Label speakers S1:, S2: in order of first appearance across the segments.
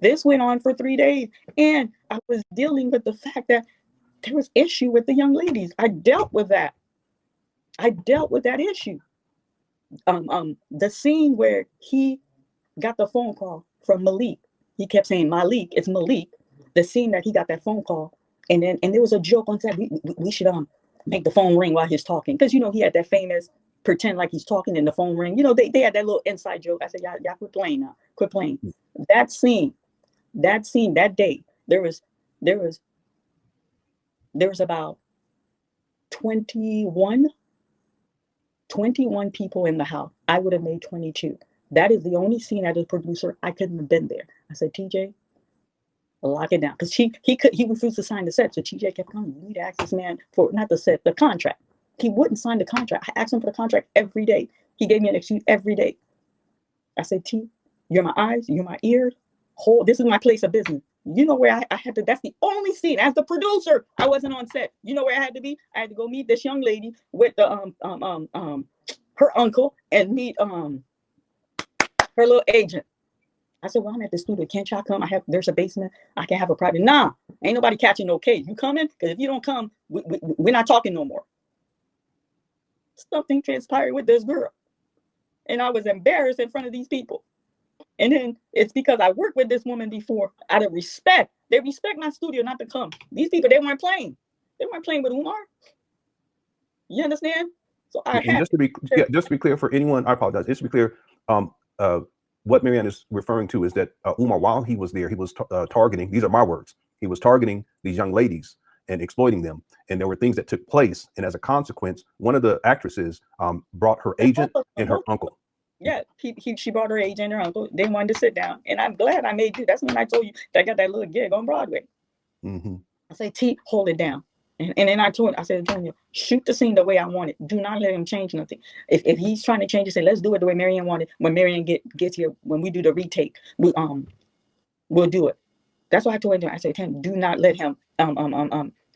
S1: This went on for 3 days. And I was dealing with the fact that there was issue with the young ladies. I dealt with that. I dealt with that issue. The scene where he got the phone call from Malik. He kept saying Malik, it's Malik. The scene that he got that phone call, and there was a joke on set. We should make the phone ring while he's talking, because he had that famous pretend like he's talking and the phone ring. They had that little inside joke. I said, y'all quit playing now. Quit playing. That scene, that day, there was about 21 people in the house. I would have made 22. That is the only scene as a producer I couldn't have been there. I said, TJ, lock it down. Because he refused to sign the set. So TJ kept coming. You need to ask this man for, not the set, the contract. He wouldn't sign the contract. I asked him for the contract every day. He gave me an excuse every day. I said, T, you're my eyes, you're my ears. This is my place of business. You know where I had to, that's the only scene. As the producer, I wasn't on set. You know where I had to be? I had to go meet this young lady with the her uncle, and meet her little agent. I said, well, I'm at the studio. Can't y'all come? There's a basement. I can have a private. Nah, ain't nobody catching no case. You coming? Because if you don't come, we're not talking no more. Something transpired with this girl. And I was embarrassed in front of these people. And then it's because I worked with this woman before out of respect. They respect my studio not to come. These people, they weren't playing. They weren't playing with Umar. You understand? So
S2: just to be clear for anyone, I apologize. Just to be clear, what Marianne is referring to is that Umar, while he was there, he was targeting. These are my words. He was targeting these young ladies and exploiting them. And there were things that took place. And as a consequence, one of the actresses brought her agent and her uncle.
S1: Yeah, she brought her agent and her uncle. They wanted to sit down. And I'm glad I made you. That's when I told you that I got that little gig on Broadway.
S2: Mm-hmm.
S1: I say, T, hold it down. And then I told him, I said, Junior, shoot the scene the way I want it. Do not let him change nothing. If he's trying to change it, say, let's do it the way Marianne wanted. When Marianne gets here, when we do the retake, we'll do it. That's why I told him. I said, Tim, do not let him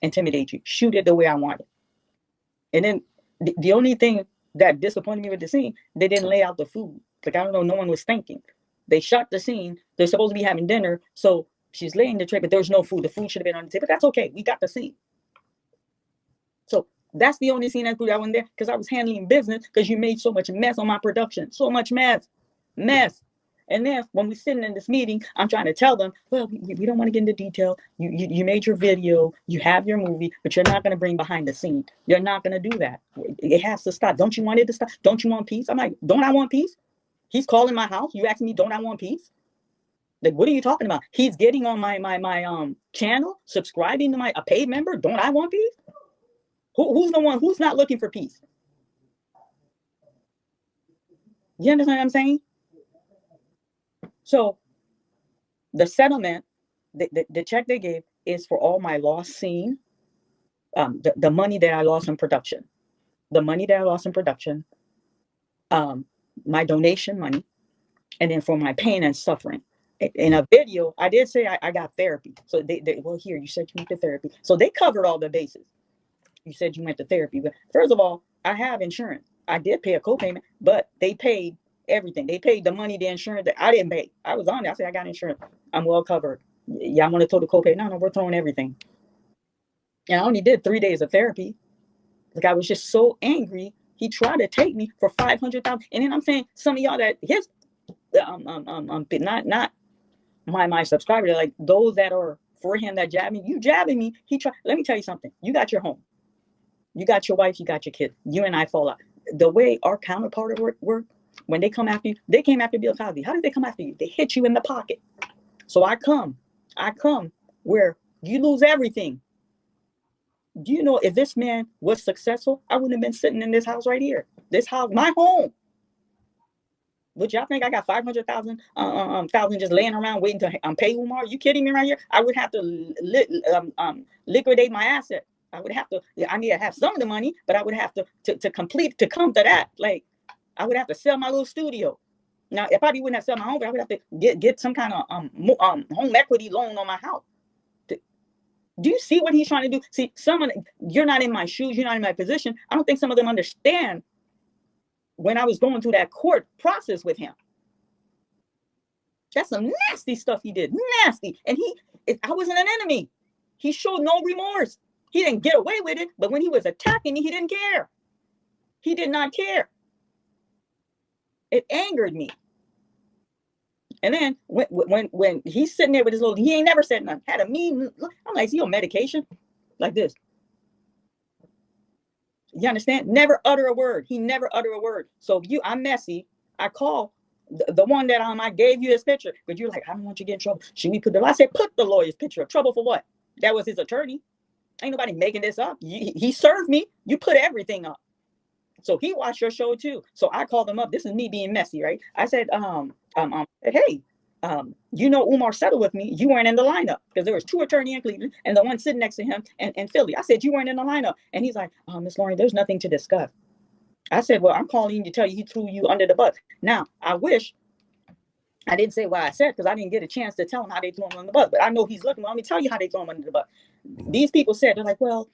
S1: intimidate you. Shoot it the way I want it. And then the only thing that disappointed me with the scene, they didn't lay out the food. Like, I don't know, no one was thinking. They shot the scene. They're supposed to be having dinner. So she's laying the tray, but there's no food. The food should have been on the table. But that's okay. We got the scene. So that's the only scene I put out in there, because I was handling business, because you made so much mess on my production. So much mess. And then when we're sitting in this meeting, I'm trying to tell them, well, we don't want to get into detail. You made your video, you have your movie, but you're not going to bring behind the scene. You're not going to do that. It has to stop. Don't you want it to stop? Don't you want peace? I'm like, don't I want peace? He's calling my house. You asking me, don't I want peace? Like, what are you talking about? He's getting on my channel, subscribing to a paid member. Don't I want peace? Who's the one who's not looking for peace? You understand what I'm saying? So the settlement, the check they gave is for all my lost scene, the money that I lost in production, my donation money, and then for my pain and suffering. In a video, I did say I got therapy. So well, here, you said you went to therapy. So they covered all the bases. You said you went to therapy. But first of all, I have insurance. I did pay a co-payment, but they paid everything. They paid the money, the insurance that I didn't pay. I was on it. I said, I got insurance. I'm well covered. Y'all want to throw the co-pay? No, we're throwing everything. And I only did 3 days of therapy. Like, I was just so angry. He tried to take me for $500,000. And then I'm saying, some of y'all that his not my subscribers, like those that are for him that jab me, you jabbing me. Let me tell you something. You got your home. You got your wife, you got your kids. You and I fall out. The way our counterpart work, when they come after you, they came after Bill Cosby. How did they come after you? They hit you in the pocket. So I come where you lose everything. Do you know, if this man was successful, I wouldn't have been sitting in this house right here. This house, my home. Would y'all think I got 500,000 just laying around waiting to pay Umar? You kidding me right here? I would have to liquidate my asset. I need to have some of the money, but I would have to come to that. Like, I would have to sell my little studio. Now, I probably wouldn't have to sell my home, but I would have to get some kind of home equity loan on my house. Do you see what he's trying to do? See, you're not in my shoes, you're not in my position. I don't think some of them understand when I was going through that court process with him. That's some nasty stuff he did. Nasty. And I wasn't an enemy. He showed no remorse. He didn't get away with it. But when he was attacking me, he didn't care. He did not care. It angered me. And then when he's sitting there with his little, he ain't never said nothing. Had a mean, I'm like, is he on medication? Like this. You understand? Never utter a word. He never utter a word. So if I'm messy, I call the one that I gave you this picture, but you're like, I don't want you to get in trouble. Should we put I said, put the lawyer's picture up. Trouble for what? That was his attorney. Ain't nobody making this up. He served me. You put everything up. So he watched your show too. So I called him up. This is me being messy, right? I said, hey, Umar settled with me. You weren't in the lineup because there was 2 attorneys in Cleveland and the one sitting next to him in Philly. I said, you weren't in the lineup. And he's like, Miss Lauren, there's nothing to discuss. I said, well, I'm calling you to tell you he threw you under the bus. Now, I wish I didn't say what I said because I didn't get a chance to tell him how they threw him under the bus. But I know he's looking. Let me tell you how they threw him under the bus. These people said, they're like, well,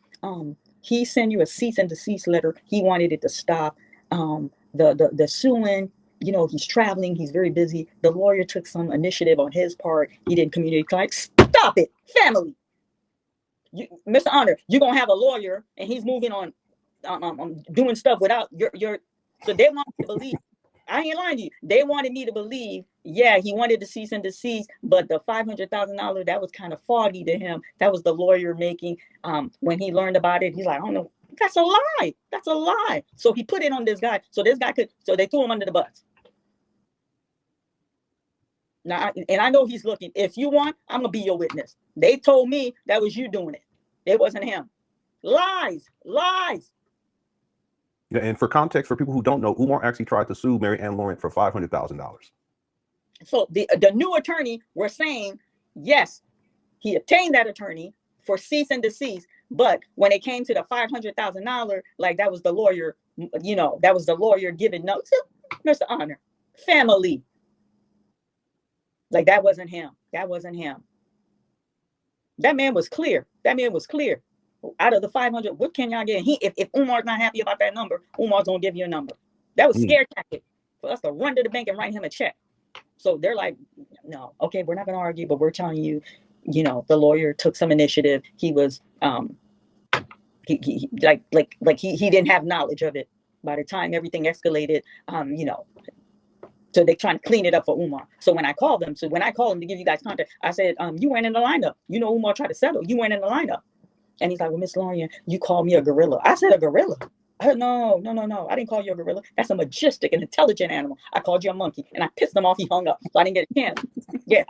S1: he sent you a cease and desist letter. He wanted it to stop. The suing, he's traveling. He's very busy. The lawyer took some initiative on his part. He didn't communicate. Like, stop it, family. Mr. Honor, you're going to have a lawyer and he's moving on, doing stuff without your. So they want me to believe. I ain't lying to you. They wanted me to believe, yeah, he wanted to cease and desist, but the $500,000, that was kind of foggy to him. That was the lawyer making. When he learned about it, he's like, oh no, that's a lie. That's a lie. So he put it on this guy. So this guy so they threw him under the bus. Now, and I know he's looking. If you want, I'm going to be your witness. They told me that was you doing it. It wasn't him. Lies.
S2: Yeah, and for context, for people who don't know, Umar actually tried to sue Mary Ann Laurent for $500,000.
S1: So the new attorney were saying, yes, he obtained that attorney for cease and desist. But when it came to the $500,000, like that was the lawyer, that was the lawyer giving notes. Mr. Honor, family. Like that wasn't him. That wasn't him. That man was clear. Out of the 500, what can y'all get? If Umar's not happy about that number, Umar's gonna give you a number. That was scare tactic for us to run to the bank and write him a check. So they're like, no, okay, we're not gonna argue, but we're telling you, the lawyer took some initiative. He was he didn't have knowledge of it. By the time everything escalated, so they're trying to clean it up for Umar. So when I called them to give you guys contact, I said, you weren't in the lineup. Umar tried to settle. You weren't in the lineup. And he's like, well, Miss Lauren, you called me a gorilla. I said, a gorilla? I said, no. I didn't call you a gorilla. That's a majestic and intelligent animal. I called you a monkey. And I pissed him off. He hung up. So I didn't get a chance. Yeah.